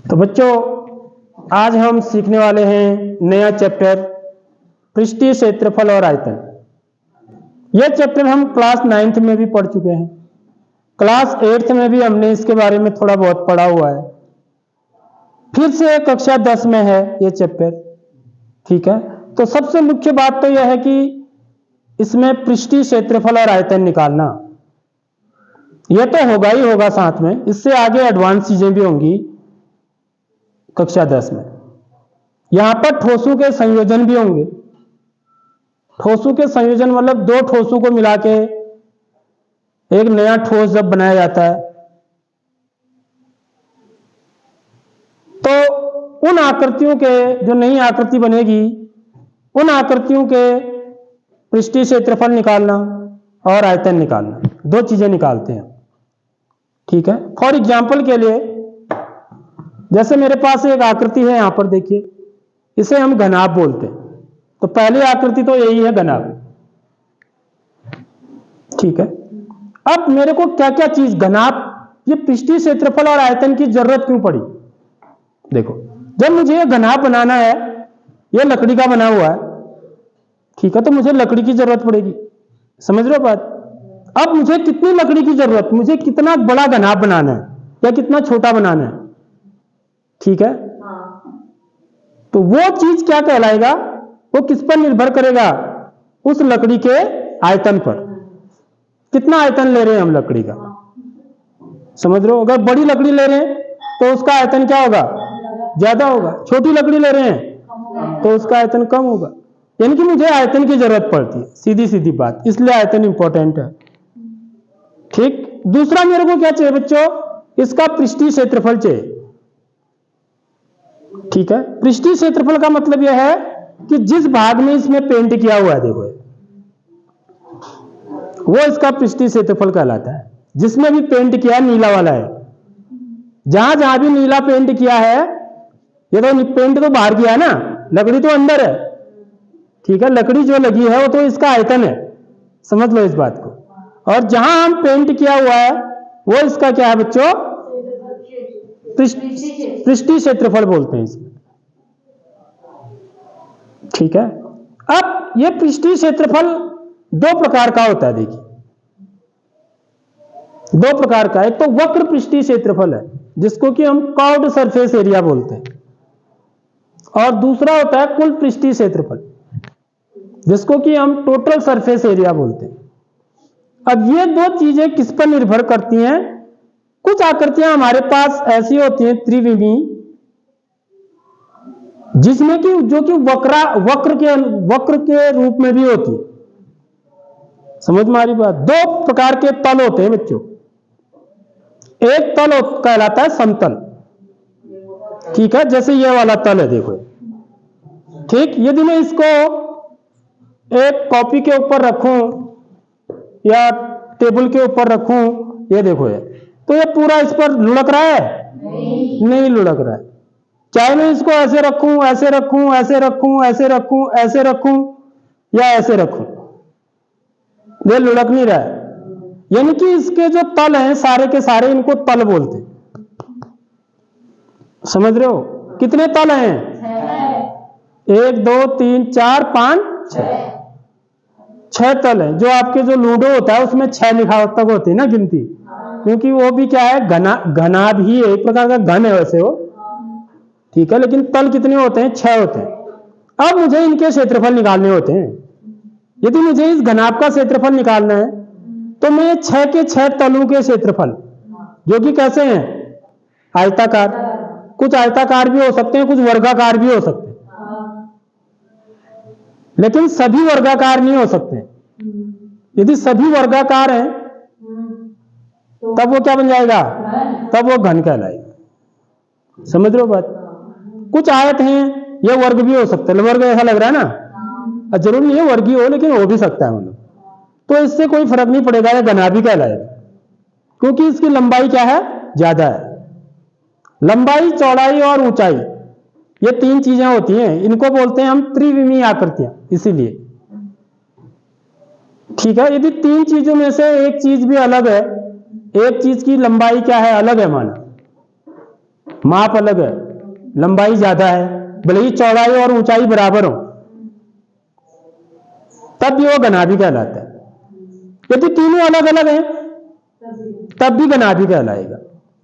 तो बच्चों, आज हम सीखने वाले हैं नया चैप्टर पृष्ठीय क्षेत्रफल और आयतन। यह चैप्टर हम क्लास 9th में भी पढ़ चुके हैं, क्लास 8th में भी हमने इसके बारे में थोड़ा बहुत पढ़ा हुआ है। फिर से कक्षा 10 में है यह चैप्टर, ठीक है। तो सबसे मुख्य बात तो यह है कि इसमें पृष्ठीय क्षेत्रफल और आयतन निकालना, यह तो होगा ही होगा, साथ में इससे आगे एडवांस चीजें भी होंगी कक्षा 10 में। यहां पर ठोसों के संयोजन भी होंगे। ठोसों के संयोजन मतलब दो ठोसों को मिला के एक नया ठोस जब बनाया जाता है, तो उन आकृतियों के जो नई आकृति बनेगी, उन आकृतियों के पृष्ठीय क्षेत्रफल निकालना और आयतन निकालना, दो चीजें निकालते हैं, ठीक है। फॉर एग्जाम्पल के लिए, जैसे मेरे पास एक आकृति है, यहां पर देखिए, इसे हम घनाभ बोलते हैं। तो पहली आकृति तो यही है, घनाभ, ठीक है। अब मेरे को क्या क्या चीज, घनाभ, ये पृष्ठीय क्षेत्रफल और आयतन की जरूरत क्यों पड़ी? देखो, जब मुझे यह घनाभ बनाना है, यह लकड़ी का बना हुआ है, ठीक है, तो मुझे लकड़ी की जरूरत पड़ेगी, समझ रहे हो बात। अब मुझे कितनी लकड़ी की जरूरत, मुझे कितना बड़ा घनाभ बनाना है या कितना छोटा बनाना है, ठीक है। तो वो चीज क्या कहलाएगा, वो किस पर निर्भर करेगा? उस लकड़ी के आयतन पर। कितना आयतन ले रहे हैं हम लकड़ी का, समझ रहे हो। अगर बड़ी लकड़ी ले रहे हैं तो उसका आयतन क्या होगा? ज्यादा होगा। छोटी लकड़ी ले रहे हैं तो उसका आयतन कम होगा। यानी कि मुझे आयतन की जरूरत पड़ती है, सीधी सीधी बात, इसलिए आयतन इंपॉर्टेंट है, ठीक। दूसरा मेरे को क्या चाहिए बच्चों? इसका पृष्ठीय क्षेत्रफल चाहिए, ठीक है। पृष्ठीय क्षेत्रफल का मतलब यह है कि जिस भाग में इसमें पेंट किया हुआ है, देखो, वो इसका पृष्ठीय क्षेत्रफल कहलाता है। जिसमें भी पेंट किया है, नीला वाला है, जहां जहां भी नीला पेंट किया है, ये तो पेंट तो बाहर किया है ना, लकड़ी तो अंदर है, ठीक है। लकड़ी जो लगी है वो तो इसका आयतन है, समझ लो इस बात को। और जहां हम पेंट किया हुआ है वो इसका क्या है बच्चों? पृष्ठीय क्षेत्रफल बोलते हैं इसमें, ठीक है। अब ये पृष्ठीय क्षेत्रफल दो प्रकार का होता है, देखिए, दो प्रकार का। एक तो वक्र पृष्ठीय क्षेत्रफल है, जिसको कि हम कर्व्ड सरफेस एरिया बोलते हैं, और दूसरा होता है कुल पृष्ठीय क्षेत्रफल, जिसको कि हम टोटल सरफेस एरिया बोलते हैं। अब ये दो चीजें किस पर निर्भर करती हैं? कुछ आकृतियां हमारे पास ऐसी होती हैं त्रिविमी, जिसमें कि जो कि वक्र के रूप में भी होती है, समझ में आ रही बात। दो प्रकार के तल होते हैं बच्चों। एक तल कहलाता है समतल, ठीक है, जैसे ये वाला तल है, देखो, ठीक। यदि मैं इसको एक कॉपी के ऊपर रखूं या टेबल के ऊपर रखूं, ये देखो, ये तो ये पूरा इस पर लुढ़क रहा है? नहीं लुढ़क रहा है। चाहे मैं इसको ऐसे रखूं, ऐसे रखूं, ऐसे रखूं, ऐसे रखूं, ऐसे रखूं या ऐसे रखूं, ये लुढ़क नहीं रहा है। यानी कि इसके जो तल हैं सारे के सारे, इनको तल बोलते हैं, समझ रहे हो। कितने तल हैं? 1 2 3 4 5 6 तल हैं। जो आपके जो लूडो होता है उसमें 6 लिखा तक होती है ना गिनती, क्योंकि वो भी क्या है, घना भी एक प्रकार का घन है वैसे वो, ठीक है, लेकिन तल कितने होते हैं? 6 होते हैं। अब मुझे इनके क्षेत्रफल निकालने होते हैं। यदि मुझे इस घनाभ का क्षेत्रफल निकालना है तो मैं 6 के 6 तलों के क्षेत्रफल, जो कि कैसे हैं? आयताकार, कुछ आयताकार भी हो सकते हैं, कुछ वर्गाकार भी हो सकते हैं, लेकिन सभी वर्गाकार नहीं हो सकते। यदि सभी वर्गाकार हैं तब वो क्या बन जाएगा? तब वो घन कहलाएगा, समझ रहे हो बात। कुछ आयत हैं, ये वर्ग भी हो सकते हैं, वर्ग ऐसा लग रहा है ना, जरूरी नहीं है वर्ग ही हो, लेकिन हो भी सकता है मतलब, तो इससे कोई फर्क नहीं पड़ेगा, ये घना भी कहलाएगा, क्योंकि इसकी लंबाई क्या है? ज्यादा है। लंबाई, चौड़ाई और ऊंचाई, ये 3 चीजें होती हैं, इनको बोलते हैं हम त्रिविमीय आकृतियां, इसीलिए, ठीक है। यदि तीन चीजों में से एक चीज भी अलग है, एक चीज की लंबाई क्या है, अलग है, माना माप अलग है, लंबाई ज्यादा है, भले ही चौड़ाई और ऊंचाई बराबर हो, तब भी वो घनाभि कहलाता है। यदि तीनों अलग अलग हैं तब भी घनाभि कहलाएगा।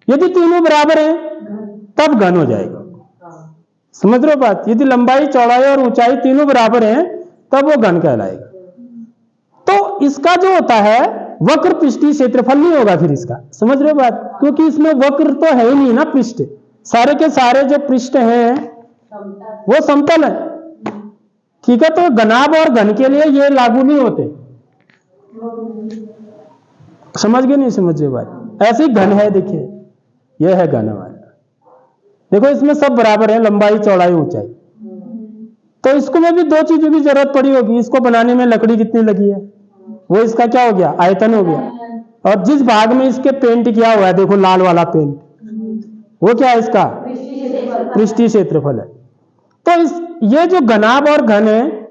यदि तीनों बराबर हैं तब घन हो जाएगा। समझ रहे हो बात? यदि लंबाई चौड़ाई और ऊंचाई तीनों बराबर हैं तब वो घन कहलाएगा। तो इसका जो होता है वक्र पृष्ठीय क्षेत्रफल नहीं होगा फिर इसका। समझ रहे हो बात? क्योंकि इसमें वक्र तो है ही नहीं ना, पृष्ठ सारे के सारे जो पृष्ठ हैं वो समतल है। ठीक है, तो घनाभ और घन के लिए ये लागू नहीं होते। समझ गए नहीं समझ गए बात? ऐसे ही घन है, देखिए ये है घन हमारा। देखो इसमें सब बराबर है, लंबाई चौड़ाई ऊंचाई। तो इसको में भी दो चीजों की जरूरत पड़ी होगी। इसको बनाने में लकड़ी कितनी लगी है, वो इसका क्या हो गया, आयतन हो गया। और जिस भाग में इसके पेंट किया हुआ है, देखो लाल वाला पेंट, वो क्या है इसका पृष्ठीय क्षेत्रफल है। तो ये जो घनाभ और घन है,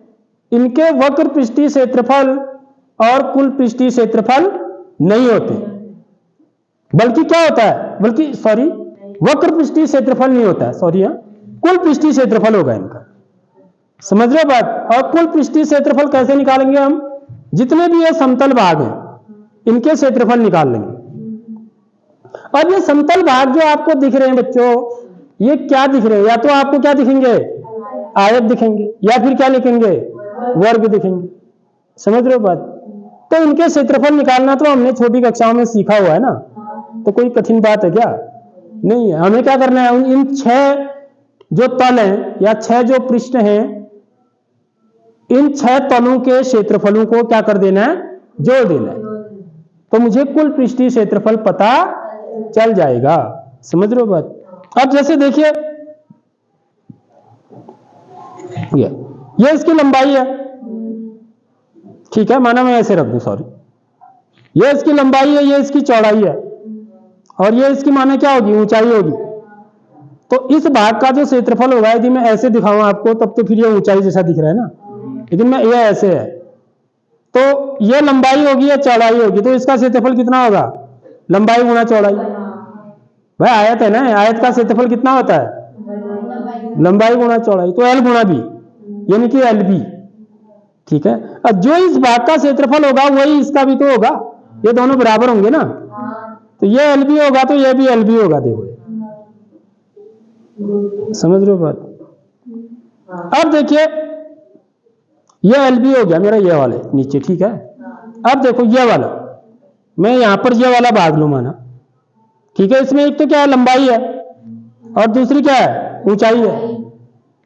इनके वक्र पृष्ठीय क्षेत्रफल और कुल पृष्ठीय क्षेत्रफल नहीं होते, बल्कि क्या होता है, बल्कि सॉरी वक्र पृष्ठीय क्षेत्रफल नहीं होता है, सॉरी कुल पृष्ठीय क्षेत्रफल होगा इनका। समझ रहे हो बात? और कुल पृष्ठीय क्षेत्रफल कैसे निकालेंगे हम? जितने भी ये समतल भाग हैं इनके क्षेत्रफल निकाल लेंगे। और ये समतल भाग जो आपको दिख रहे हैं बच्चों, ये क्या दिख रहे हैं? या तो आपको क्या दिखेंगे, आयत दिखेंगे, या फिर क्या लिखेंगे, वर्ग दिखेंगे। समझ रहे हो बात? तो इनके क्षेत्रफल निकालना तो हमने छोटी कक्षाओं में सीखा हुआ है ना, तो कोई कठिन बात है क्या? नहीं है। हमें क्या करना है, इन 6 जो तल हैं या 6 जो पृष्ठ हैं, इन 6 तलों के क्षेत्रफलों को क्या कर देना है, जोड़ देना है, तो मुझे कुल पृष्ठीय क्षेत्रफल पता चल जाएगा। समझ रहे हो बात? अब जैसे देखिए ये इसकी लंबाई है, ठीक है, माना मैं ऐसे रख दूं, सॉरी, ये इसकी लंबाई है, ये इसकी चौड़ाई है, और ये इसकी माना क्या होगी, ऊंचाई होगी। तो इस भाग का जो क्षेत्रफल होगा, यदि मैं ऐसे दिखाऊं आपको तब तो फिर ये ऊंचाई जैसा दिख रहा है ना, लेकिन मैं ये ऐसे है, तो ये लंबाई होगी या चौड़ाई होगी, तो इसका क्षेत्रफल कितना होगा, लंबाई गुणा चौड़ाई। भाई आयत है ना, आयत का क्षेत्रफल कितना होता है, लंबाई गुणा चौड़ाई, तो एल गुणा बी, यानी कि एल बी। ठीक है, अब जो इस भाग का क्षेत्रफल होगा वही इसका भी तो होगा, ये दोनों बराबर होंगे ना, तो ये एल बी होगा तो ये भी एल बी होगा। देखो समझ रहे हो बात? अब देखिए ये एल बी हो गया मेरा, ये वाले नीचे, ठीक है। अब देखो ये वाला, मैं यहां पर ये वाला भाग लूं माना, ठीक है, इसमें एक तो क्या है, लंबाई है, और दूसरी क्या है, ऊंचाई है।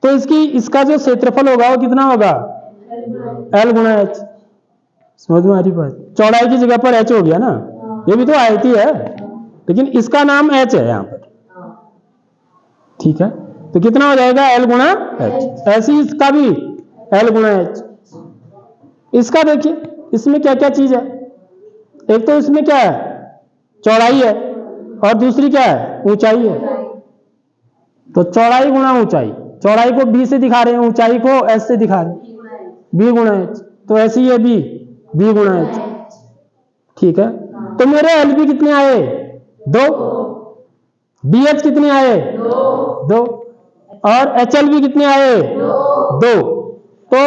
तो इसका जो क्षेत्रफल होगा वो कितना होगा, एल गुणा एच। समझ में आ रही बात? चौड़ाई की जगह पर एच हो गया ना, ये भी तो आयत ही है, लेकिन इसका नाम एच है यहां पर, ठीक है। तो कितना हो जाएगा, एल गुणा एच। ऐसे ही इसका भी एल गुणा एच। इसका देखिए, इसमें क्या क्या चीज है, एक तो इसमें क्या है, चौड़ाई है, और दूसरी क्या है, ऊंचाई है। तो चौड़ाई गुणा ऊंचाई, चौड़ाई को बी से दिखा रहे हैं, ऊंचाई को एस से दिखा रहे हैं, बी गुणा एच। तो ऐसे ही है बी गुणा एच, ठीक है। तो मेरे एल बी कितने आए, 2, बी एच कितने आए, 2, और एच एल बी कितने आए, 2। तो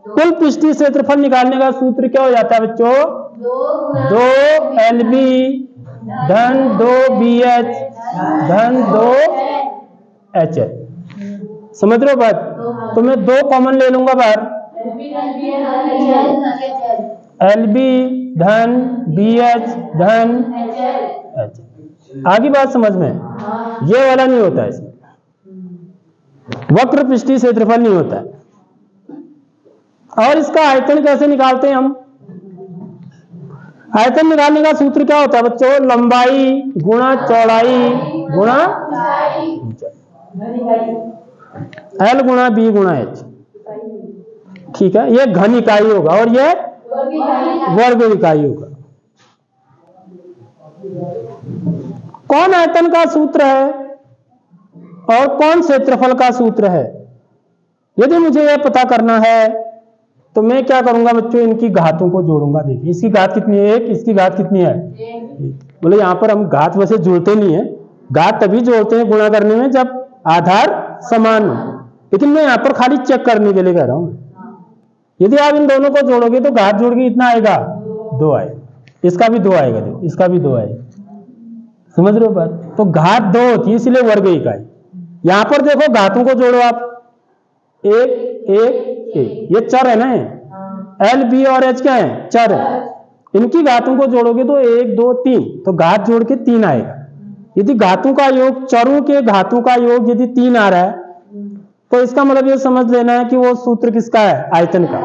कुल पृष्ठीय क्षेत्रफल निकालने का सूत्र क्या हो जाता है बच्चों, 2 एल बी धन 2 बी एच धन 2 एच एल। समझ रहे हो बात? तो मैं 2 कॉमन ले लूंगा बाहर, एल बी धन बी एच धन एच। आगे बात समझ में? ये वाला नहीं होता है इसमें, वक्र पृष्ठीय क्षेत्रफल नहीं होता है। और इसका आयतन कैसे निकालते हैं हम? आयतन निकालने का सूत्र क्या होता है बच्चों, लंबाई गुणा चौड़ाई गुणा एल गुणा बी गुणा एच, ठीक है। ये घन इकाई होगा और ये वर्ग इकाई होगा। कौन आयतन का सूत्र है और कौन क्षेत्रफल का सूत्र है, यदि मुझे यह पता करना है तो मैं क्या करूंगा बच्चों, इनकी घातों को जोड़ूंगा। देखिए इसकी घात कितनी है 1, इसकी घात कितनी है, बोले यहाँ पर हम घात वैसे जोड़ते नहीं है, घात तभी जोड़ते हैं गुणा करने में जब आधार समान हो, लेकिन मैं यहाँ पर खाली चेक करने के लिए कह रहा हूँ। यदि आप इन दोनों को जोड़ोगे तो घात जोड़ के इतना आएगा 2 आएगा, इसका भी 2 आएगा, देखो इसका भी 2 आएगा, समझ रहे हो बात। तो घात 2 होती है इसलिए वर्ग इकाई। यहां पर देखो घातों को जोड़ो आप, 1 1 1, ये चर है ना, एल बी और एच क्या है, चर है। इनकी घातों को जोड़ोगे तो 1 2 3, तो घात जोड़ के 3 आएगा। यदि घातों का योग, चरों के घातों का योग यदि 3 आ रहा है तो इसका मतलब ये समझ लेना है कि वो सूत्र किसका है, आयतन का।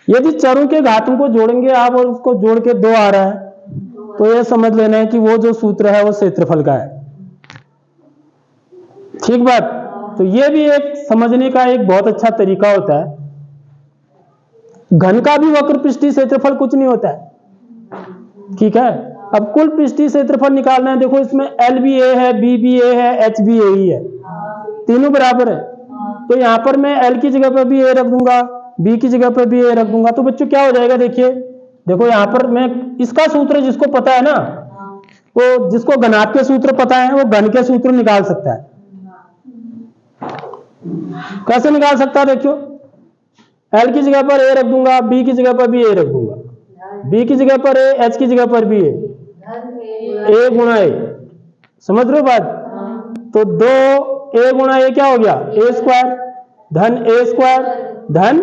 यदि चरों के घातों को जोड़ेंगे आप और उसको जोड़ के 2 आ रहा है तो ये समझ लेना है कि वो जो सूत्र है वो क्षेत्रफल का है। ठीक बात। तो ये भी एक समझने का एक बहुत अच्छा तरीका होता है। घन का भी वक्र पृष्ठीय क्षेत्रफल कुछ नहीं होता है, ठीक है। अब कुल पृष्ठीय क्षेत्रफल निकालना है, देखो इसमें एल भी ए है, बी भी ए है, एच भी ए ही है, तीनों बराबर है। तो यहां पर मैं एल की जगह पर भी ए रख दूंगा, बी की जगह पर भी ए रख दूंगा, तो बच्चों क्या हो जाएगा, देखिए देखो यहां पर मैं इसका सूत्र जिसको पता है ना, वो जिसको घनाभ के सूत्र पता है वो घन के सूत्र निकाल सकता है। कैसे निकाल सकता है, देखियो एल की जगह पर ए रख दूंगा, बी की जगह पर भी ए रख दूंगा, बी की जगह पर ए, एच की जगह पर भी ए गुणा ए, समझ रहे हो बात। तो 2 ए गुणा ए क्या हो गया, ए स्क्वायर धन ए स्क्वायर धन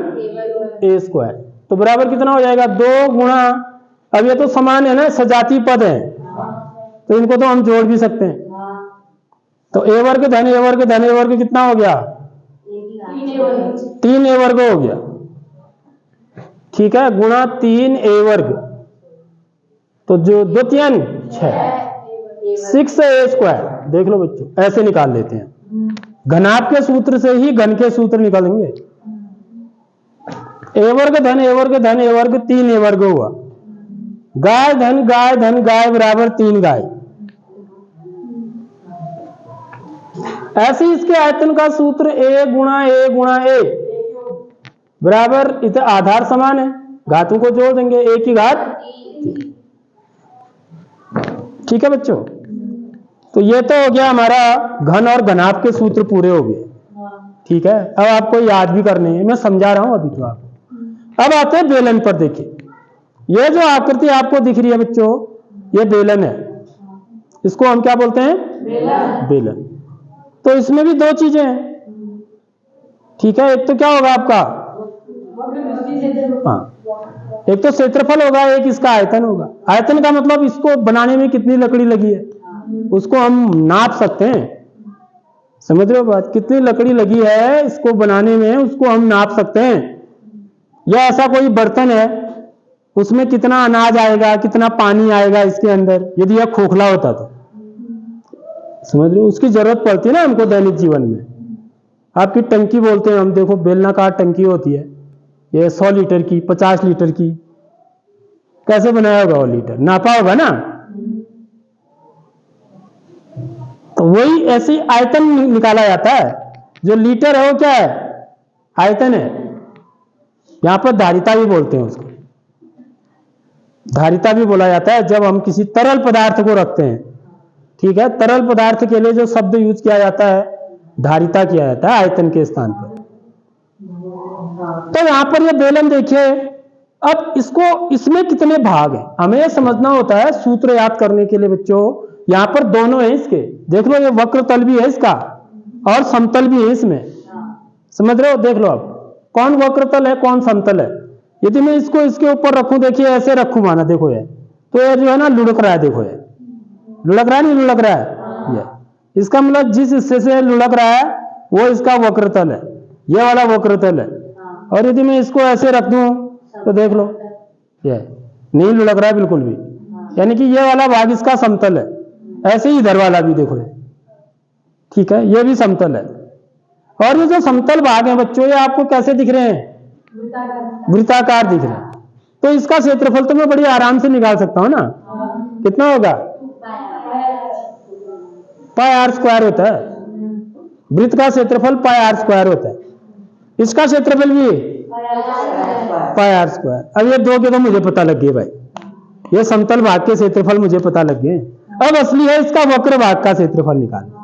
ए स्क्वायर, तो बराबर कितना हो जाएगा 2 गुणा, अब ये तो समान है ना, सजातीय पद है तो इनको तो हम जोड़ भी सकते हैं। तो ए वर्ग धन ए वर्ग धन ए वर्ग कितना हो गया, 3 ए वर्ग हो गया, ठीक है, गुणा 3 ए वर्ग, तो जो 2 3 6 ए स्क्वायर। देख लो बच्चों ऐसे निकाल लेते हैं, घनाभ के सूत्र से ही घन के सूत्र निकालेंगे। ए वर्ग धन ए वर्ग धन ए वर्ग 3 ए वर्ग हुआ, गाय धन गाय बराबर 3 गाय। ऐसे इसके आयतन का सूत्र ए गुणा ए बराबर, इधर आधार समान है, घातों को जोड़ देंगे, ए की घात, ठीक है बच्चों। तो ये तो हो गया हमारा घन और घनाभ के सूत्र पूरे हो गए, ठीक है। अब आपको याद भी करने हैं, मैं समझा रहा हूं अभी तो आपको। अब आते हैं बेलन पर। देखिए ये जो आकृति आपको दिख रही है बच्चों, ये बेलन है, इसको हम क्या बोलते हैं, बेलन। तो इसमें भी 2 चीजें हैं, ठीक है। एक तो क्या होगा आपका, हाँ, एक तो क्षेत्रफल होगा, एक इसका आयतन होगा। आयतन का मतलब इसको बनाने में कितनी लकड़ी लगी है उसको हम नाप सकते हैं, समझ रहे हो बात, कितनी लकड़ी लगी है इसको बनाने में उसको हम नाप सकते हैं। या ऐसा कोई बर्तन है उसमें कितना अनाज आएगा, कितना पानी आएगा इसके अंदर, यदि यह खोखला होता तो, समझ रहे हो, उसकी जरूरत पड़ती है ना हमको दैनिक जीवन में। आपकी टंकी बोलते हैं हम, देखो बेलनाकार टंकी होती है, ये 100 लीटर की, 50 लीटर की, कैसे बनाया होगा वो लीटर, नापा होगा ना। तो वही ऐसे आयतन निकाला जाता है, जो लीटर है वो क्या है, आयतन है। यहां पर धारिता भी बोलते हैं उसको, धारिता भी बोला जाता है जब हम किसी तरल पदार्थ को रखते हैं, ठीक है। तरल पदार्थ के लिए जो शब्द यूज किया जाता है धारिता किया जाता है आयतन के स्थान पर। तो यहां पर ये बेलन देखिए, अब इसको, इसमें कितने भाग हैं हमें समझना होता है सूत्र याद करने के लिए बच्चों। यहां पर दोनों है इसके, देख लो ये वक्र तल भी है इसका और समतल भी है इसमें, समझ रहे हो। देख लो अब कौन वक्र तल है कौन समतल है। यदि मैं इसको इसके ऊपर रखूं, देखिए ऐसे रखूं माना, देखो ये तो ये जो है ना लुढ़क रहा है, देखो ये लुढ़क रहा है, नहीं लुढ़क रहा है, ये इसका मतलब जिस हिस्से से लुढ़क रहा है वो इसका वक्र तल है, ये वाला वक्र तल है। और यदि मैं इसको ऐसे रख दूं तो देख लो ये नहीं लुढ़क रहा है बिल्कुल भी, यानी कि ये वाला भाग इसका समतल है। ऐसे ही इधर वाला भी देखो, ठीक है, ये भी समतल है। और ये जो समतल भाग है बच्चों, ये आपको कैसे दिख रहे हैं, वृत्ताकार दिख रहे हैं। तो इसका क्षेत्रफल तो मैं बड़ी आराम से निकाल सकता हूं ना, कितना होगा, पाई आर स्क्वायर होता है। वृत्त का क्षेत्रफल पाई आर स्क्वायर होता है, इसका क्षेत्रफल भी पाई आर स्क्वायर। अब ये दो के तो मुझे पता लग गए भाई, ये समतल भाग के क्षेत्रफल मुझे पता लग गए। अब असली है इसका वक्र भाग का क्षेत्रफल निकालना।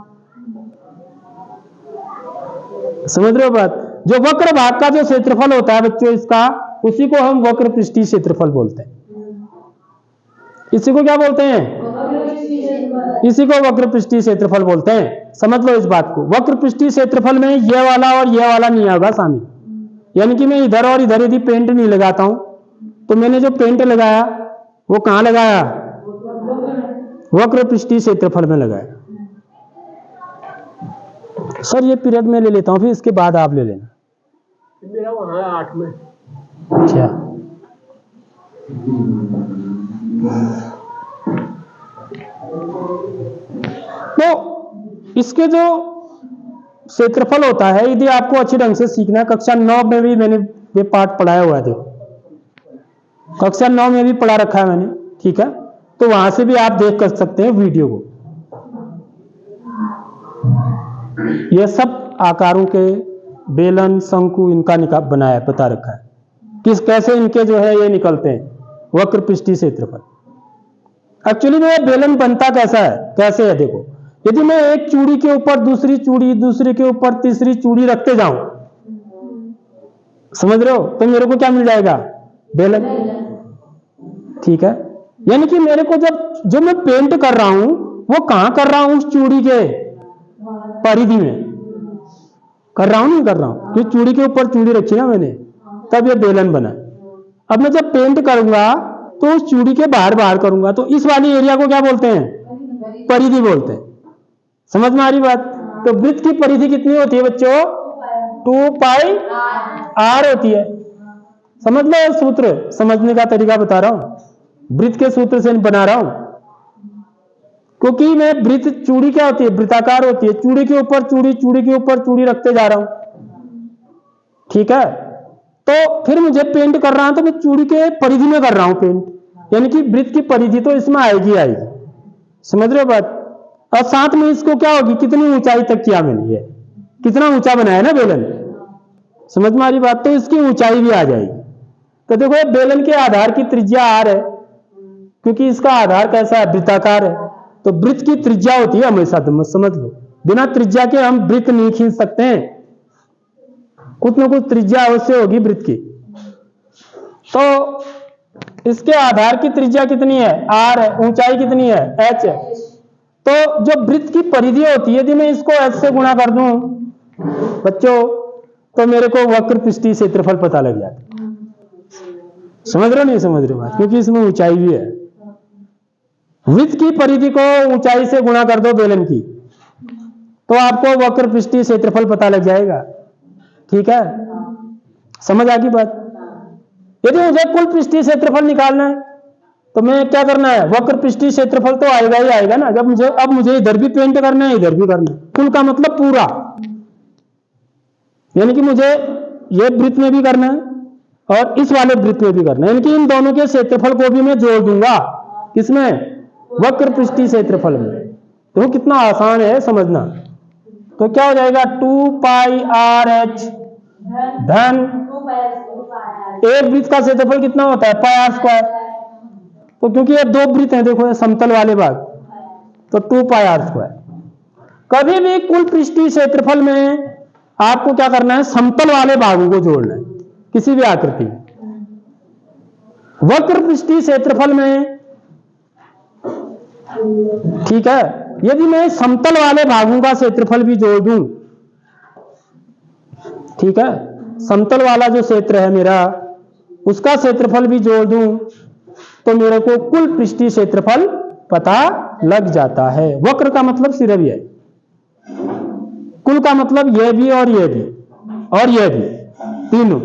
समझ रहे हो बात? जो वक्र भाग का जो क्षेत्रफल होता है बच्चों इसका, उसी को हम वक्र पृष्ठीय क्षेत्रफल बोलते हैं। इसी को क्या बोलते हैं? इसी को वक्र पृष्ठीय क्षेत्रफल बोलते हैं। समझ लो इस बात को। वक्र पृष्ठीय क्षेत्रफल में ये वाला और ये वाला नहीं होगा शामिल, यानी कि मैं इधर और इधर यदि पेंट नहीं लगाता हूं तो मैंने जो पेंट लगाया वो कहां लगाया? वक्र पृष्ठीय क्षेत्रफल में लगाया। सर ये पीरियड में ले लेता हूं, फिर इसके बाद आप ले लेना। मेरा वहां 8 में। अच्छा, तो इसके जो क्षेत्रफल होता है यदि आपको अच्छी ढंग से सीखना है, कक्षा 9 में भी मैंने ये पाठ पढ़ाया हुआ है। देखो कक्षा 9 में भी पढ़ा रखा है मैंने, ठीक है? तो वहां से भी आप देख कर सकते हैं वीडियो को। ये सब आकारों के बेलन शंकु इनका बनाया बता रखा है, किस कैसे इनके जो है ये निकलते हैं वक्र पृष्ठीय क्षेत्रफल। एक्चुअली में ये बेलन बनता कैसा है, कैसे है? देखो यदि मैं एक चूड़ी के ऊपर दूसरी चूड़ी, दूसरे के ऊपर तीसरी चूड़ी रखते जाऊं, समझ रहे हो, तो मेरे को क्या मिल जाएगा? बेलन। ठीक है, यानी कि मेरे को जो मैं पेंट कर रहा हूं वो कहां कर रहा हूं? उस चूड़ी के परिधि में कर रहा हूं, नहीं कर रहा हूं, क्योंकि चूड़ी के ऊपर चूड़ी रखी ना मैंने, तब ये बेलन बना। अब मैं जब पेंट करूंगा तो उस चूड़ी के बाहर बाहर करूंगा, तो इस वाली एरिया को क्या बोलते हैं? परिधि बोलते हैं। समझ में आ रही बात? तो वृत्त की परिधि कितनी होती है बच्चों? 2 पाई आर होती है। समझ लो ये सूत्र, समझने का तरीका बता रहा हूं, वृत्त के सूत्र से बना रहा हूं। क्योंकि मैं वृत्त, चूड़ी क्या होती है? वृत्ताकार होती है। चूड़ी के ऊपर चूड़ी, चूड़ी के ऊपर चूड़ी रखते जा रहा हूं, ठीक है? तो फिर मुझे पेंट कर रहा हूं तो मैं चूड़ी के परिधि में कर रहा हूं पेंट, यानी कि वृत्त की परिधि तो इसमें आएगी आएगी। समझ रहे हो बात? और साथ में इसको क्या होगी, कितनी ऊंचाई तक किया मैंने, ये कितना ऊंचा बनाया ना बेलन। समझ में आ रही बात? तो इसकी ऊंचाई भी आ जाएगी। तो देखो बेलन के आधार की त्रिज्या आर है, क्योंकि इसका आधार कैसा है? वृत्ताकार है। तो वृत्त की त्रिज्या होती है हमेशा, समझ लो, बिना त्रिज्या के हम वृत्त नहीं खींच सकते हैं, कुछ ना कुछ त्रिज्या अवश्य होगी वृत्त की। तो इसके आधार की त्रिज्या कितनी है? आर है। ऊंचाई कितनी है? एच है। तो जो वृत्त की परिधि होती है, यदि मैं इसको एच से गुणा कर दूं बच्चों, तो मेरे को वक्र पृष्ठीय क्षेत्रफल पता लग जाता। समझ रहे हो नहीं समझ रहे बात? क्योंकि इसमें ऊंचाई भी है। वृत्त की परिधि को ऊंचाई से गुणा कर दो बेलन की, तो आपको वक्र पृष्ठीय क्षेत्रफल पता लग जाएगा। ठीक है, समझ आ गई बात? यदि मुझे कुल पृष्ठीय क्षेत्रफल निकालना है तो मैं क्या करना है? वक्र पृष्ठीय क्षेत्रफल तो आएगा ही आएगा ना। जब मुझे इधर भी पेंट करना है, इधर भी करना है। कुल का मतलब पूरा, यानी कि मुझे ये वृत्त में भी करना है और इस वाले वृत्त में भी करना है, यानी कि इन दोनों के क्षेत्रफल को भी मैं जोड़ दूंगा। किसमें? वक्र पृष्ठीय क्षेत्रफल में। देखो कितना आसान है समझना। तो क्या हो जाएगा? 2 पाई आर एच धन एक वृत्त का क्षेत्रफल कितना होता है? पाई आर स्क्वायर। तो क्योंकि ये दो वृत्त हैं, देखो ये समतल वाले भाग, तो 2 पाई आर स्क्वायर। कभी भी कुल पृष्ठीय क्षेत्रफल में आपको क्या करना है? समतल वाले भागों को जोड़ना है किसी भी आकृति में। वक्र पृष्ठीय क्षेत्रफल में, ठीक है, यदि मैं समतल वाले भागों का क्षेत्रफल भी जोड़ दूं, ठीक है, समतल वाला जो क्षेत्र है मेरा उसका क्षेत्रफल भी जोड़ दूं, तो मेरे को कुल पृष्ठीय क्षेत्रफल पता लग जाता है। वक्र का मतलब सिर्फ ये है, कुल का मतलब ये भी और ये भी और ये भी, तीनों।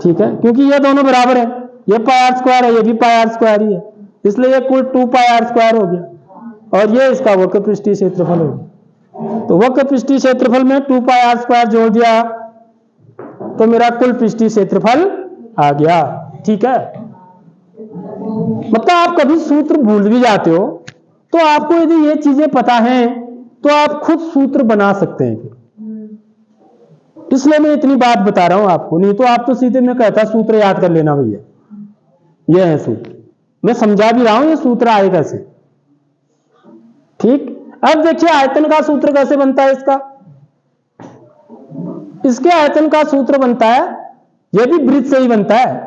ठीक है, क्योंकि ये दोनों बराबर है, ये पाई आर स्क्वायर है, ये भी पाई आर स्क्वायर ही है, इसलिए ये कुल 2 पाई आर स्क्वायर हो गया और ये इसका वक्र पृष्ठीय क्षेत्रफल हो गया। तो वक्र पृष्ठीय क्षेत्रफल में 2 पाई आर स्क्वायर जोड़ दिया तो मेरा कुल पृष्ठीय क्षेत्रफल आ गया। ठीक है, मतलब आप कभी सूत्र भूल भी जाते हो तो आपको यदि ये चीजें पता हैं तो आप खुद सूत्र बना सकते हैं। इसलिए मैं इतनी बात बता रहा हूं आपको, नहीं तो आप तो सीधे मैं कहता सूत्र याद कर लेना भैया, ये है सूत्र। मैं समझा भी रहा हूं ये सूत्र आए कैसे। ठीक, अब देखिए आयतन का सूत्र कैसे बनता है इसका। इसके आयतन का सूत्र बनता है, ये भी वृत्त से ही बनता है।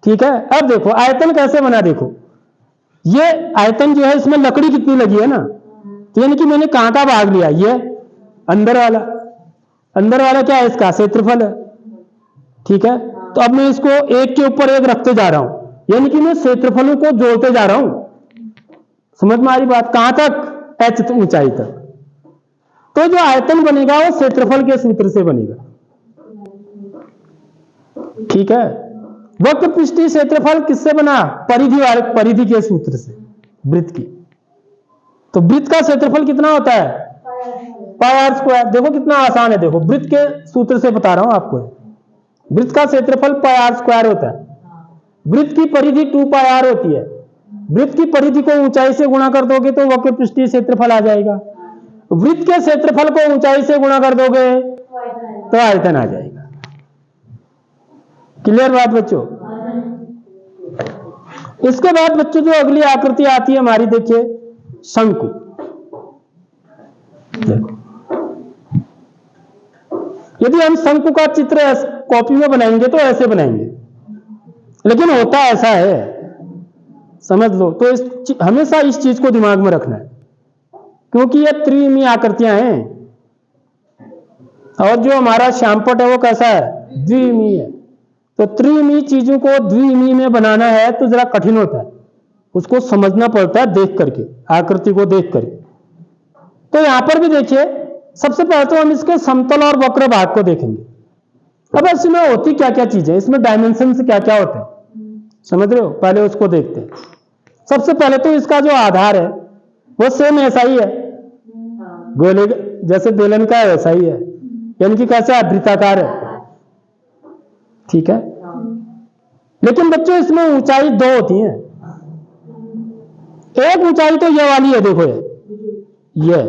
ठीक है, अब देखो आयतन कैसे बना, देखो ये आयतन जो है इसमें लकड़ी कितनी लगी है ना, तो यानी कि मैंने कहां का भाग लिया, ये अंदर वाला, अंदर वाला क्या है इसका क्षेत्रफल है। ठीक है, तो अब मैं इसको एक के ऊपर एक रखते जा रहा हूं, यानी कि मैं क्षेत्रफलों को जोड़ते जा रहा हूं। समझ में आ रही बात, कहां तक, h ऊंचाई तक। तो जो आयतन बनेगा वो क्षेत्रफल के सूत्र से बनेगा। ठीक है, वक्र पृष्ठीय क्षेत्रफल किससे बना, परिधि के सूत्र से, वृत्त की। तो वृत्त का क्षेत्रफल कितना होता है, पाई आर स्क्वायर। देखो कितना आसान है, देखो वृत्त के सूत्र से बता रहा हूं आपको। वृत्त का क्षेत्रफल पाई आर स्क्वायर होता है। वृत्त की परिधि 2 पाई आर होती है। वृत्त की परिधि को ऊंचाई से गुणा कर दोगे तो वक्र पृष्ठीय क्षेत्रफल आ जाएगा। वृत्त के क्षेत्रफल को ऊंचाई से गुणा कर दोगे तो आयतन आ जाएगा। क्लियर बात बच्चों। इसके बाद बच्चों जो अगली आकृति आती है हमारी, देखिए शंकु। देखो यदि हम शंकु का चित्र कॉपी में बनाएंगे तो ऐसे बनाएंगे, लेकिन होता ऐसा है, समझ लो। तो हमेशा इस चीज को दिमाग में रखना है, क्योंकि ये त्रिविमीय आकृतियां हैं और जो हमारा श्यामपट है वो कैसा है, द्विविमीय है। तो त्रिविमीय चीजों को द्विविमीय में बनाना है तो जरा कठिन होता है, उसको समझना पड़ता है देख करके, आकृति को देख करके। तो यहां पर भी देखिए, सबसे पहले तो हम इसके समतल और वक्र भाग को देखेंगे। अब इसमें होती क्या क्या चीजें, इसमें डायमेंशन से क्या क्या होते हैं, समझ रहे हो, पहले उसको देखते हैं। सबसे पहले तो इसका जो आधार है वो सेम ऐसा ही है, गोले जैसे बेलन का है वैसा ही है, यानी कि कैसा वृत्ताकार है। ठीक है, लेकिन बच्चों इसमें ऊंचाई 2 होती है। एक ऊंचाई तो ये वाली है, देखो ये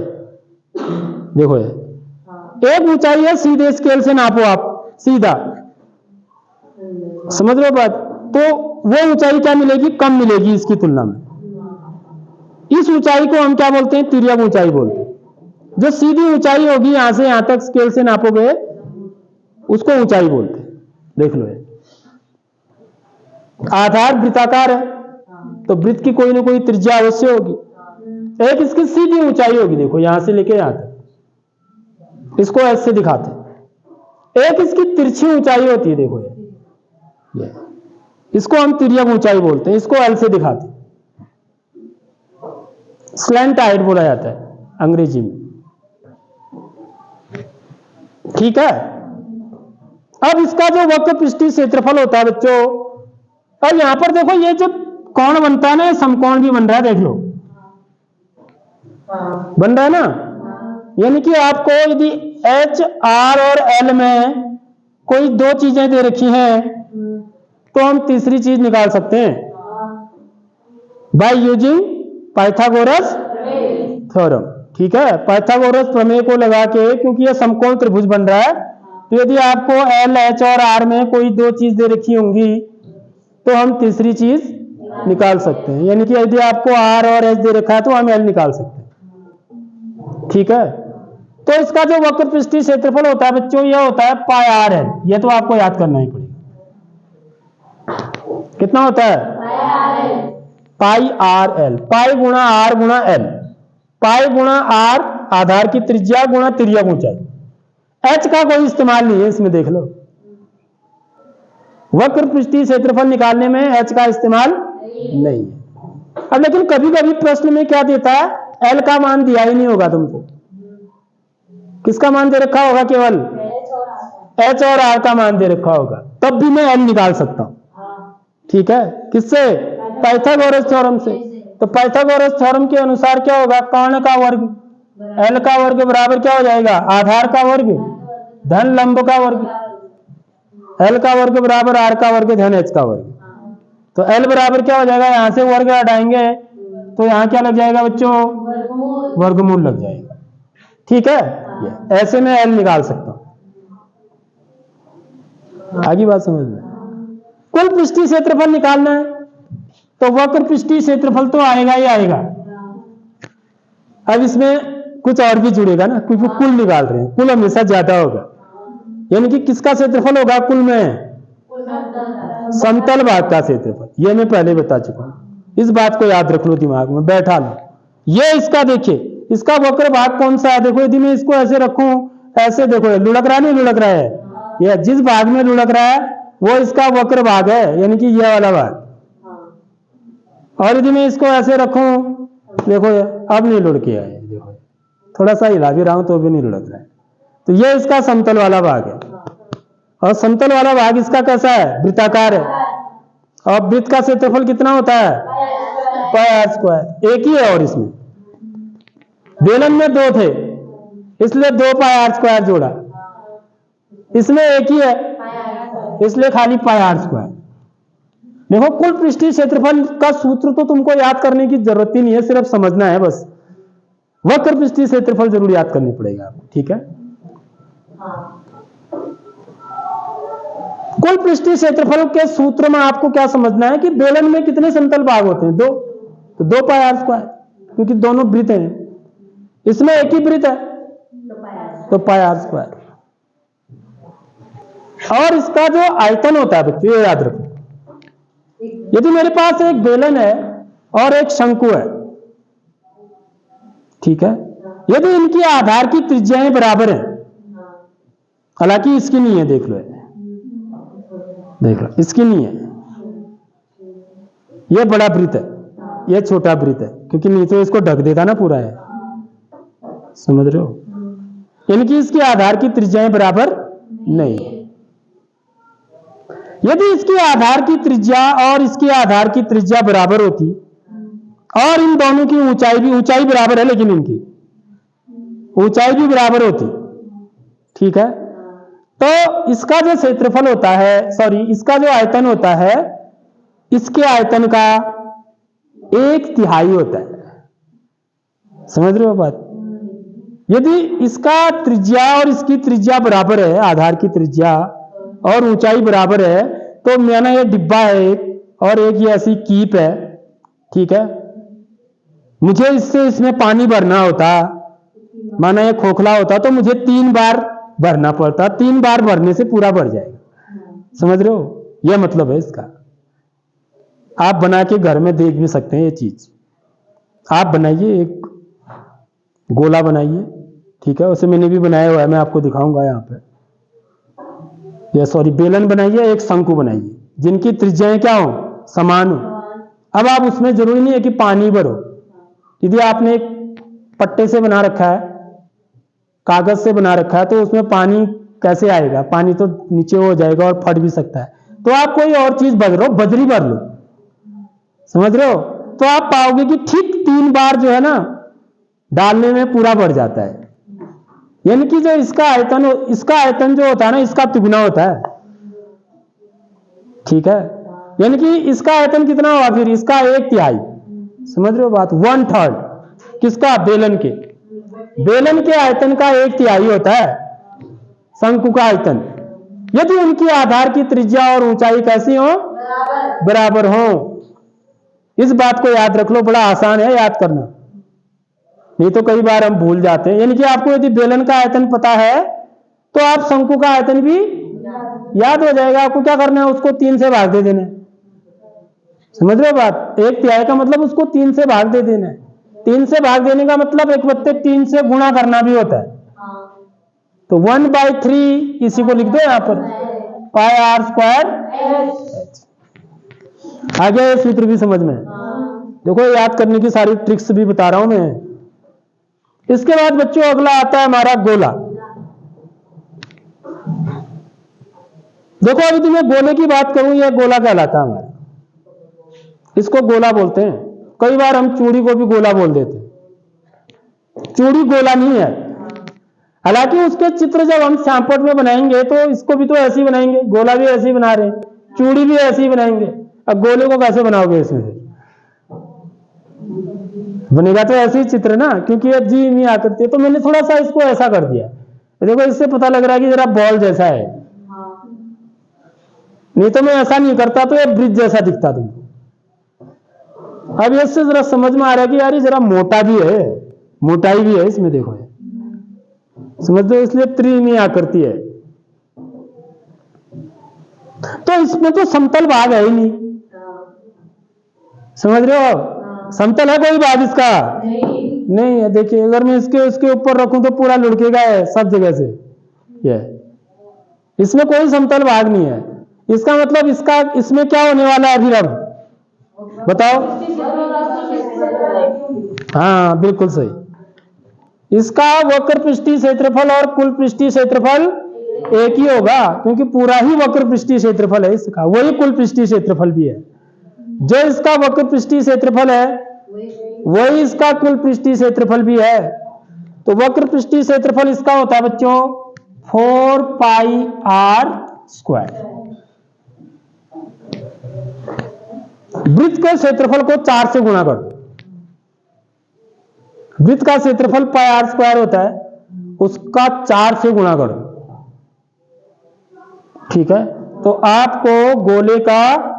देखो ये एक ऊंचाई है, सीधे स्केल से नापो आप सीधा, समझ रहे हो बात। तो वो ऊंचाई क्या मिलेगी, कम मिलेगी इसकी तुलना में। इस ऊंचाई को हम क्या बोलते हैं, तिर्यक ऊंचाई बोलते हैं। जो सीधी ऊंचाई होगी यहां से यहां तक स्केल से नापोगे उसको ऊंचाई बोलते हैं। देख लो, आधार वृत्ताकार है तो वृत्त की कोई ना कोई त्रिज्या अवश्य होगी। एक इसकी सीधी ऊंचाई होगी, देखो यहां से लेके यहां तक, इसको ऐसे दिखाते हैं। एक इसकी तिरछी ऊंचाई होती है, देखो ये इसको हम तिर्यक ऊंचाई बोलते हैं, इसको एल से दिखाते हैं। स्लैंट हाइट बोला जाता है अंग्रेजी में। ठीक है, अब इसका जो वक्र पृष्ठीय क्षेत्रफल होता है बच्चों, अब यहां पर देखो ये जो कोण बनता है ना, समकोण भी बन रहा है, देख लो बन रहा है ना। यानी कि आपको यदि एच आर और एल में कोई 2 चीजें दे रखी हैं तो हम तीसरी चीज निकाल सकते हैं बाय यूजिंग पाइथागोरस थ्योरम। ठीक है, पाइथागोरस प्रमेय को लगा के, क्योंकि यह समकोण त्रिभुज बन रहा है, तो यदि आपको एल एच और आर में कोई 2 चीज दे रखी होंगी तो हम तीसरी चीज निकाल सकते हैं। यानी कि यदि आपको आर और एच दे रखा है तो हम एल निकाल सकते हैं। ठीक है, तो इसका जो वक्र पृष्ठीय क्षेत्रफल होता है बच्चों, यह होता है पाई आर एल। यह तो आपको याद करना ही पड़ेगा। कितना होता है, पाई आर एल, पाई गुणा आर गुणा एल। पाई गुणा आर आधार की त्रिज्या गुणा तिर्यक ऊंचाई। एच का कोई इस्तेमाल नहीं है इसमें, देख लो। वक्र पृष्ठीय क्षेत्रफल निकालने में एच का इस्तेमाल नहीं है। अब लेकिन कभी कभी प्रश्न में क्या देता है, एल का मान दिया ही नहीं होगा तुमको, किसका मान दे रखा होगा, केवल एच और आर का मान दे रखा होगा, तब भी मैं एल निकाल सकता हूं। ठीक है, किससे, पाइथागोरस थ्योरम से। तो पाइथागोरस थ्योरम के अनुसार क्या होगा, कर्ण का वर्ग एल का वर्ग बराबर क्या हो जाएगा, आधार का वर्ग धन लंब का वर्ग। एल का वर्ग बराबर आर का वर्ग धन एच का वर्ग। तो एल बराबर क्या हो जाएगा, यहां से वर्ग हटाएंगे तो यहां क्या लग जाएगा बच्चों, वर्गमूल लग जाएगा। ठीक है, ऐसे में एल निकाल सकता हूं। आगे बात समझ में। कुल पृष्ठीय क्षेत्रफल निकालना है तो वक्र पृष्ठीय क्षेत्रफल तो आएगा ही आएगा। अब इसमें कुछ और भी जुड़ेगा ना, क्योंकि कुल निकाल रहे हैं, कुल हमेशा ज्यादा होगा। यानी कि किसका क्षेत्रफल होगा कुल में? समतल भाग का क्षेत्रफल। ये मैं पहले बता चुका हूं, इस बात को याद रख लो, दिमाग में बैठा लो। ये इसका देखिए, इसका वक्र भाग कौन सा है? देखो यदि मैं इसको ऐसे रखूं, ऐसे देखो, लुढ़क रहा नहीं लुढ़क रहा है? ये जिस भाग में लुढ़क रहा है वो इसका वक्र भाग है, यानी कि ये वाला भाग। और यदि मैं इसको ऐसे रखूं, देखो अब नहीं लुढ़ के आए, देखो थोड़ा सा हिला भी रहा हूं तो भी नहीं लुढ़क रहा है। तो ये इसका समतल वाला भाग है। और समतल वाला भाग इसका कैसा है? वृत्ताकार है। और वृत्त का क्षेत्रफल कितना होता है? पाई आर स्क्वायर। एक ही है, और इसमें बेलन में दो थे इसलिए 2 पाई आर स्क्वायर जोड़ा, इसमें एक ही है इसलिए खाली पाई आर स्क्वायर। देखो कुल पृष्ठीय क्षेत्रफल का सूत्र तो तुमको याद करने की जरूरत ही नहीं है, सिर्फ समझना है बस। वक्र पृष्ठीय क्षेत्रफल जरूर याद करनी पड़ेगा आपको, ठीक है। कुल पृष्ठीय क्षेत्रफल के सूत्र में आपको क्या समझना है कि बेलन में कितने समतल भाग होते हैं? 2, तो 2 पाई आर स्क्वायर, क्योंकि दोनों वृत्त हैं। इसमें एक ही वृत्त है तो पाई आर स्क्वायर। और इसका जो आयतन होता है बच्चों, ये याद रखो, यदि मेरे पास एक बेलन है और एक शंकु है, ठीक है, यदि इनकी आधार की त्रिज्याएं बराबर हैं, हालांकि इसकी नहीं है, देख लो इसकी नहीं है, ये बड़ा वृत्त है, ये छोटा वृत्त है, क्योंकि नीचे इसको ढक देता ना पूरा है, समझ रहे हो। इनकी इसकी आधार की त्रिज्याएं बराबर नहीं। यदि इसकी आधार की त्रिज्या और इसकी आधार की त्रिज्या बराबर होती और इन दोनों की ऊंचाई बराबर है, लेकिन इनकी ऊंचाई भी बराबर होती, ठीक है, तो इसका जो क्षेत्रफल होता है, इसका जो आयतन होता है, इसके आयतन का 1/3 होता है। समझ रहे हो बात? यदि इसका त्रिज्या और इसकी त्रिज्या बराबर है, आधार की त्रिज्या और ऊंचाई बराबर है, तो माना ये डिब्बा है एक और एक ये ऐसी कीप है, ठीक है, मुझे इसमें पानी भरना होता, माना ये खोखला होता, तो मुझे 3 बार भरना पड़ता, 3 बार भरने से पूरा भर जाएगा। समझ रहे हो? यह मतलब है इसका। आप बना के घर में देख भी सकते हैं ये चीज। आप बनाइए, एक गोला बनाइए, ठीक है, उसे मैंने भी बनाया हुआ है, मैं आपको दिखाऊंगा यहाँ पे। बेलन बनाइए, एक शंकु बनाइए, जिनकी त्रिज्याएं क्या हो? समान हो। अब आप उसमें जरूरी नहीं है कि पानी भरो। यदि आपने एक पट्टे से बना रखा है, कागज से बना रखा है, तो उसमें पानी कैसे आएगा? पानी तो नीचे हो जाएगा और फट भी सकता है। तो आप कोई और चीज भरो, बजरी भर लो, समझ रहे हो, तो आप पाओगे कि ठीक 3 बार जो है ना डालने में पूरा भर जाता है। यानी कि जो इसका आयतन जो होता है ना, इसका तिगुना होता है, ठीक है। यानी कि इसका आयतन कितना हुआ फिर? इसका 1/3। समझ रहे हो बात? 1/3 किसका? बेलन के। बेलन के आयतन का 1/3 होता है शंकु का आयतन, यदि उनकी आधार की त्रिज्या और ऊंचाई कैसी हो? बराबर हो। इस बात को याद रख लो, बड़ा आसान है याद करना, नहीं तो कई बार हम भूल जाते हैं। यानी कि आपको यदि बेलन का आयतन पता है तो आप शंकु का आयतन भी याद हो जाएगा। आपको क्या करना है? उसको 3 से भाग दे देना है। समझ रहे हो बात? 1/3 का मतलब उसको 3 से भाग दे देना है। 3 से भाग देने का मतलब 1/3 से गुणा करना भी होता है। तो 1/3 इसी को लिख दो यहाँ पर, पाई आर स्क्वायर। आ गया ये सूत्र भी समझ में? देखो याद करने की सारी ट्रिक्स भी बता रहा हूं मैं। इसके बाद बच्चों अगला आता है हमारा गोला। देखो अभी तुम्हें गोले की बात करूं, यह गोला कहलाता है हमारा, इसको गोला बोलते हैं। कई बार हम चूड़ी को भी गोला बोल देते हैं। चूड़ी गोला नहीं है, हालांकि उसके चित्र जब हम श्यामपट में बनाएंगे तो इसको भी तो ऐसे ही बनाएंगे, गोला भी ऐसे ही बना रहे हैं, चूड़ी भी ऐसे ही बनाएंगे। अब गोले को कैसे बनाओगे? इसमें से बनेगा तो ऐसे ही चित्र ना, क्योंकि अब जी नहीं आकृति है, तो मैंने थोड़ा सा इसको ऐसा कर दिया। देखो इससे पता लग रहा है कि जरा बॉल जैसा है, नहीं तो मैं ऐसा नहीं करता तो ये ब्रिज जैसा दिखता तुमको। अब इससे जरा समझ में आ रहा है कि यार ये जरा मोटा भी है, मोटाई भी है इसमें, देखो ये समझ लो, इसलिए त्रिमी आकृति है। तो इसमें तो समतल भाग है ही नहीं, समझ रहे हो? समतल है कोई भाग इसका? नहीं है। देखिए अगर मैं इसके ऊपर रखूं तो पूरा लुढ़केगा है सब जगह से। ये इसमें कोई समतल भाग नहीं है। इसका मतलब इसमें क्या होने वाला है फिर? अब बताओ। हाँ बिल्कुल सही। इसका वक्र पृष्ठीय क्षेत्रफल और कुल पृष्ठीय क्षेत्रफल एक ही होगा, क्योंकि पूरा ही वक्र पृष्ठीय क्षेत्रफल है इसका, वही कुल पृष्ठीय क्षेत्रफल भी है। जो इसका वक्र पृष्ठीय क्षेत्रफल है वही इसका कुल पृष्ठीय क्षेत्रफल भी है। तो वक्र पृष्ठीय क्षेत्रफल इसका होता है बच्चों 4πr²। वृत्त के क्षेत्रफल को 4 से गुणा कर दो। वृत्त का क्षेत्रफल πr² होता है, उसका 4 से गुणा कर दो, ठीक है? तो आपको गोले का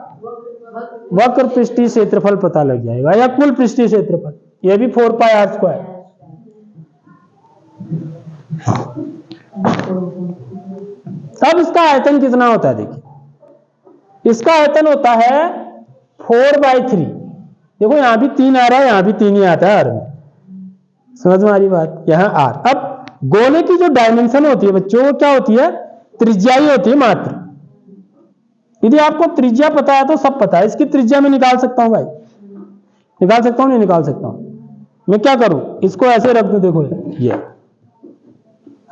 वक्र पृष्ठीय क्षेत्रफल पता लग जाएगा, या कुल पृष्ठीय क्षेत्रफल, यह भी 4πr²। अब इसका आयतन कितना होता है? देखिए इसका आयतन होता है 4/3। देखो यहां भी 3 आ रहा है, यहां भी 3 ही आता है, समझ में आ रही बात? यहां r। अब गोले की जो डायमेंशन होती है बच्चों, वो क्या होती है? त्रिज्या ही होती है मात्र। यदि आपको त्रिज्या पता है तो सब पता है। इसकी त्रिज्या में निकाल सकता हूं भाई, निकाल सकता हूं नहीं निकाल सकता हूं? मैं क्या करूं, इसको ऐसे रख दूं, देखो ये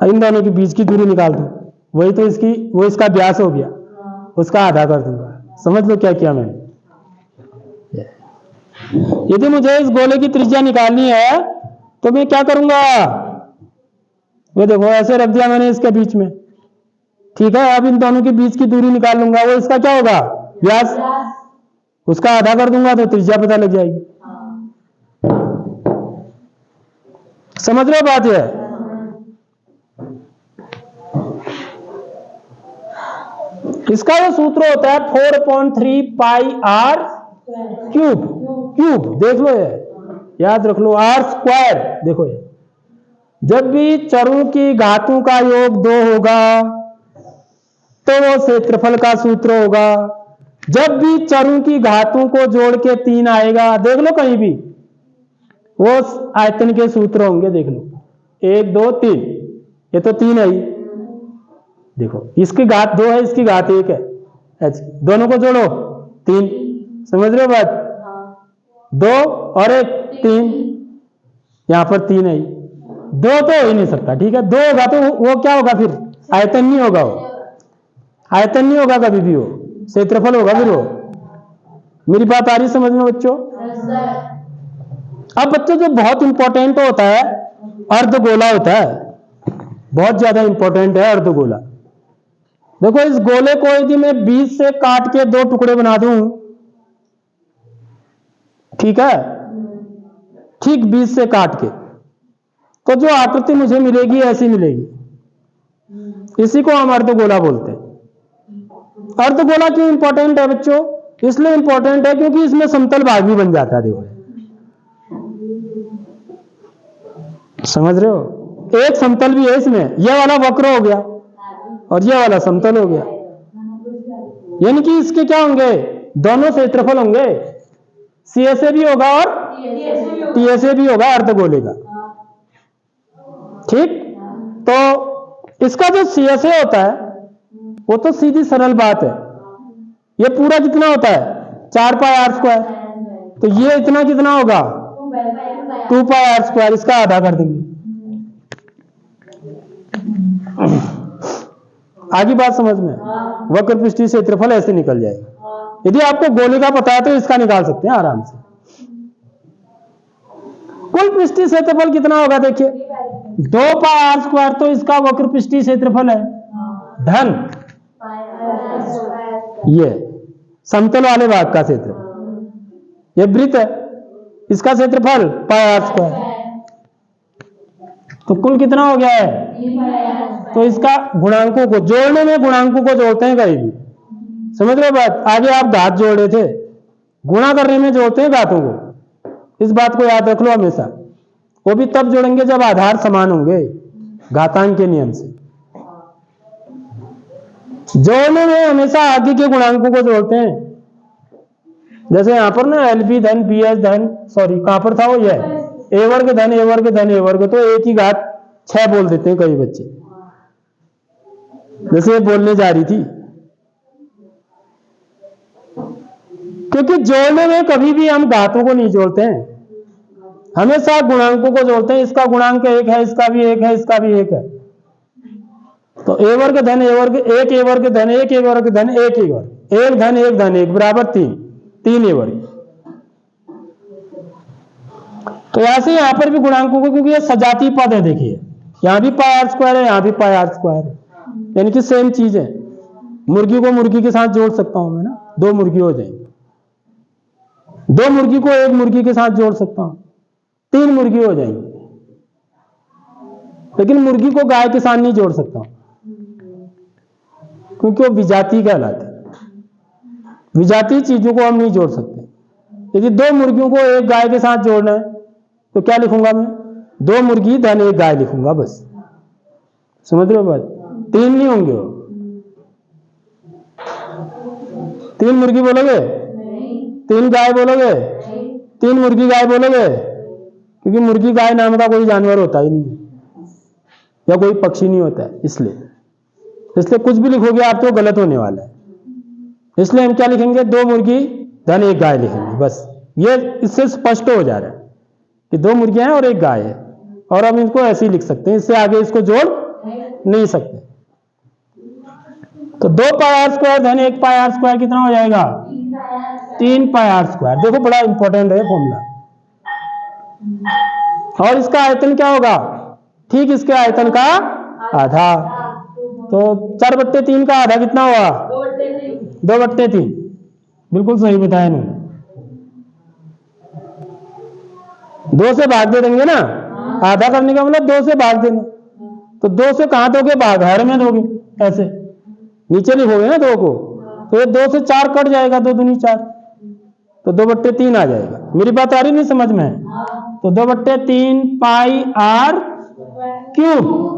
इन दोनों के बीच की दूरी निकाल दूं, वही तो वो इसका व्यास हो गया, उसका आधा कर दूंगा। समझ लो क्या किया मैंने। यदि मुझे इस गोले की त्रिज्या निकालनी है तो मैं क्या करूंगा, वो देखो ऐसे रख दिया मैंने इसके बीच में, ठीक है? अब इन दोनों के बीच की दूरी निकाल लूंगा, वो इसका क्या होगा? व्यास। उसका आधा कर दूंगा तो त्रिज्या पता लग जाएगी। समझ रहे हो बात? है इसका जो सूत्र होता है 4/3πr³। देख लो, ये याद रख लो, r²। देखो ये जब भी चरों की घातों का योग 2 होगा तो वो क्षेत्रफल का सूत्र होगा। जब भी चरों की घातों को जोड़ के 3 आएगा, देख लो कहीं भी, वो आयतन के सूत्र होंगे। देख लो 1 2 3, ये तो 3 है ही। देखो इसकी घात 2 है, इसकी घात 1 है, दोनों को जोड़ो 3। समझ रहे हो बात? 2 और 1 3, यहां पर 3 है, 2 तो हो ही नहीं सकता, ठीक है? 2 होगा तो वो क्या होगा फिर? आयतन नहीं होगा, वो आयतन नहीं होगा कभी भी, वो क्षेत्रफल होगा फिर वो। मेरी बात आ रही समझ में बच्चों? अब बच्चों जो बहुत इंपॉर्टेंट होता है अर्धगोला होता है, बहुत ज्यादा इंपॉर्टेंट है अर्धगोला। देखो इस गोले को यदि मैं बीच से काट के 2 टुकड़े बना दूं, ठीक है, ठीक बीच से काट के, तो जो आकृति मुझे मिलेगी ऐसी मिलेगी। इसी को हम अर्धगोला बोलते हैं। अर्धगोला क्यों इंपॉर्टेंट है बच्चों? इसलिए इंपॉर्टेंट है क्योंकि इसमें समतल भाग भी बन जाता है। देखो समझ रहे हो? एक समतल भी है इसमें, यह वाला वक्र हो गया और यह वाला समतल हो गया, यानी कि इसके क्या होंगे? दोनों क्षेत्रफल होंगे, CSA भी होगा और TSA भी होगा अर्धगोले का, ठीक? तो इसका जो CSA होता है वो तो सीधी सरल बात है, ये पूरा कितना होता है? 4πr²। तो ये इतना कितना होगा? 2πr²। इसका आधा कर देंगे। आगे बात समझ में? वक्र पृष्ठीय क्षेत्रफल ऐसे निकल जाएगा। यदि आपको गोले का पता है तो इसका निकाल सकते हैं आराम से। कुल पृष्ठीय क्षेत्रफल कितना होगा? देखिए 2πr², तो इसका वक्र पृष्ठीय क्षेत्रफल है धन ये समतल वाले भाग का क्षेत्रफल। ये वृत्त है, इसका क्षेत्रफल πr²। तो कुल कितना हो गया है? तो इसका गुणांकों को जोड़ने में गुणांकों को जोड़ते हैं कहीं भी, समझ रहे हो बात? आगे आप घात जोड़ रहे थे, गुणा करने में जोड़ते हैं घातों को, इस बात को याद रख लो हमेशा। वो भी तब जोड़ेंगे जब आधार समान होंगे घातांक के नियम से। जोड़ने में हमेशा आगे के गुणांकों को जोड़ते हैं। जैसे यहां पर ना एलबी धन बीएच धन, सॉरी कहां पर था वो, ये ए वर्ग धन ए वर्ग धन ए वर्ग, तो ए की घात 6 बोल देते हैं कई बच्चे, जैसे ये बोलने जा रही थी। क्योंकि जोड़ने में कभी भी हम घातों को नहीं जोड़ते हैं, हमेशा गुणांकों को जोड़ते हैं। इसका गुणांक 1 है, इसका भी 1 है, इसका भी 1 है, तो ए वर्ग धन ए वर्ग 1 ए वर्ग धन 1 ए वर्ग धन 1 ए वर्ग 1 धन 1 धन 1 बराबर 3 ए वर्ग। तो ऐसे यहां पर भी गुणांकों को, क्योंकि ये सजातीय पद है, देखिए यहां भी पाई आर स्क्वायर है, यहां भी पाई आर स्क्वायर है, यानी कि सेम चीज है। मुर्गी को मुर्गी के साथ जोड़ सकता हूं मैं ना, 2 मुर्गी हो जाएंगे। 2 मुर्गी को 1 मुर्गी के साथ जोड़ सकता हूं, 3 मुर्गी हो जाएंगी। लेकिन मुर्गी को गाय के साथ नहीं जोड़ सकता हूं, क्योंकि वो विजातीय कहलाते हैं। विजातीय चीजों को हम नहीं जोड़ सकते। यदि 2 मुर्गियों को 1 गाय के साथ जोड़ना है तो क्या लिखूंगा मैं? 2 मुर्गी धन 1 गाय लिखूंगा, बस। समझ रहे हो बात? 3 नहीं होंगे वो। 3 मुर्गी बोलोगे? 3 गाय बोलोगे? 3 मुर्गी गाय बोलोगे? क्योंकि मुर्गी गाय नाम का कोई जानवर होता ही नहीं या कोई पक्षी नहीं होता है, इसलिए कुछ भी लिखोगे आप तो गलत होने वाला है। इसलिए हम क्या लिखेंगे? 2 मुर्गी धन 1 गाय लिखेंगे, बस। ये इससे स्पष्ट हो जा रहा है कि 2 मुर्गियां हैं और 1 गाय है, और हम इनको ऐसे ही लिख सकते हैं, इससे आगे इसको जोड़ नहीं सकते। तो 2 पाई आर स्क्वायर धन 1 पाई आर स्क्वायर कितना हो जाएगा? 3 पाई आर स्क्वायर। देखो बड़ा इंपॉर्टेंट है फॉर्मूला। और इसका आयतन क्या होगा? ठीक इसके आयतन का आधा। तो 4/3 का आधा कितना हुआ? 2/3। बिल्कुल सही बताया इन्होंने। 2 से भाग दे देंगे ना, आधा करने का मतलब 2 से भाग देना। तो 2 से कहां दोगे? भाग हर में दोगे, ऐसे नीचे लिखोगे ना 2 को, तो ये 2 से 4 कट जाएगा, 2 दूनी 4, तो 2/3 आ जाएगा। मेरी बात आ रही नहीं समझ में? तो 2/3 पाई आर क्यूब।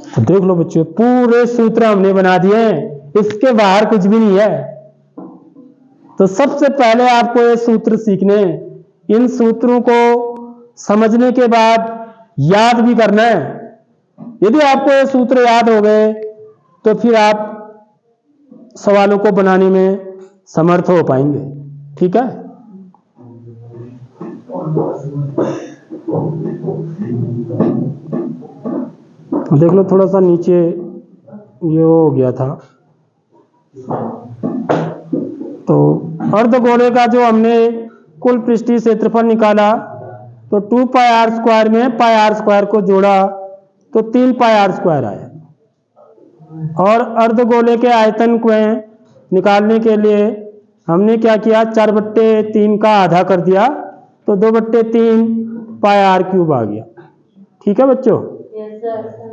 तो देख लो बच्चों, पूरे सूत्र हमने बना दिए हैं, इसके बाहर कुछ भी नहीं है। तो सबसे पहले आपको ये सूत्र सीखने, इन सूत्रों को समझने के बाद याद भी करना है। यदि आपको ये सूत्र याद हो गए तो फिर आप सवालों को बनाने में समर्थ हो पाएंगे। ठीक है? देख लो थोड़ा सा नीचे ये हो गया था। तो अर्धगोले का जो हमने कुल पृष्ठीय क्षेत्रफल निकाला, तो 2 पाई आर स्क्वायर में पाई आर स्क्वायर को जोड़ा तो 3 पाई आर स्क्वायर आया। और अर्धगोले के आयतन को निकालने के लिए हमने क्या किया? 4/3 का आधा कर दिया, तो 2/3 पाई आर क्यूब आ गया। ठीक है बच्चों? Yes sir.